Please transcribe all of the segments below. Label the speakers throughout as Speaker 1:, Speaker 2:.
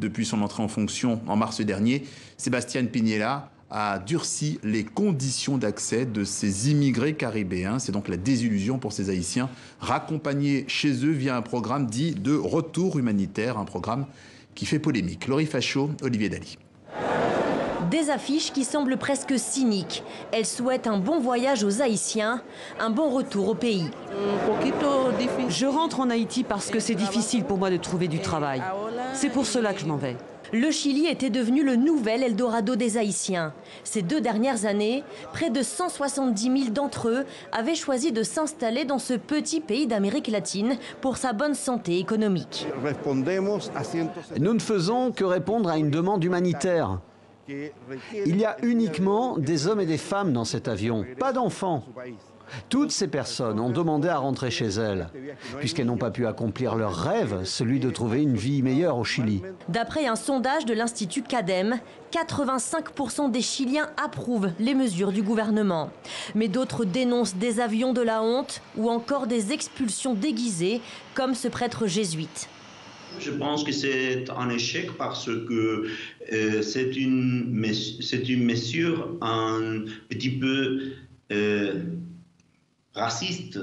Speaker 1: Depuis son entrée en fonction en mars dernier, Sébastien Piñera a durci les conditions d'accès de ces immigrés caribéens. C'est donc la désillusion pour ces Haïtiens, raccompagnés chez eux via un programme dit de retour humanitaire, un programme qui fait polémique. Laurie Fachot, Olivier Daly.
Speaker 2: Des affiches qui semblent presque cyniques. Elles souhaitent un bon voyage aux Haïtiens, un bon retour au pays.
Speaker 3: Je rentre en Haïti parce que c'est difficile pour moi de trouver du travail. C'est pour cela que je m'en vais.
Speaker 2: Le Chili était devenu le nouvel Eldorado des Haïtiens. Ces 2 dernières années, près de 170 000 d'entre eux avaient choisi de s'installer dans ce petit pays d'Amérique latine pour sa bonne santé économique.
Speaker 4: Nous ne faisons que répondre à une demande humanitaire. Il y a uniquement des hommes et des femmes dans cet avion, pas d'enfants. Toutes ces personnes ont demandé à rentrer chez elles, puisqu'elles n'ont pas pu accomplir leur rêve, celui de trouver une vie meilleure au Chili.
Speaker 2: D'après un sondage de l'Institut CADEM, 85% des Chiliens approuvent les mesures du gouvernement. Mais d'autres dénoncent des avions de la honte ou encore des expulsions déguisées, comme ce prêtre jésuite.
Speaker 5: Je pense que c'est un échec parce que c'est une mesure un petit peu raciste.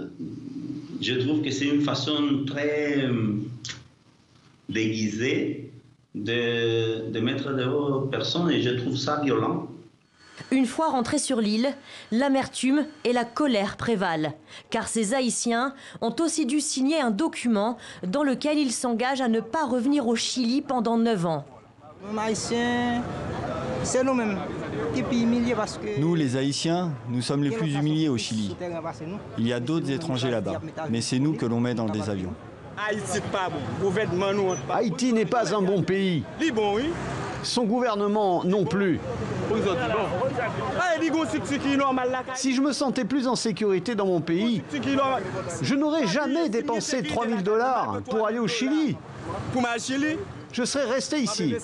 Speaker 5: Je trouve que c'est une façon très déguisée de mettre dehors personnes et je trouve ça violent.
Speaker 2: Une fois rentrés sur l'île, l'amertume et la colère prévalent. Car ces Haïtiens ont aussi dû signer un document dans lequel ils s'engagent à ne pas revenir au Chili pendant 9 ans.
Speaker 6: Nous, les Haïtiens, nous sommes les plus humiliés au Chili. Il y a d'autres étrangers là-bas, mais c'est nous que l'on met dans des avions.
Speaker 4: Haïti n'est pas un bon pays. Son gouvernement non plus. Si je me sentais plus en sécurité dans mon pays, je n'aurais jamais dépensé 3 000 $ pour aller au Chili. Je serais resté ici.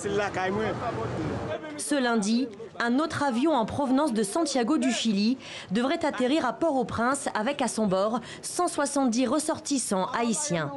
Speaker 2: Ce lundi, un autre avion en provenance de Santiago du Chili devrait atterrir à Port-au-Prince avec à son bord 170 ressortissants haïtiens.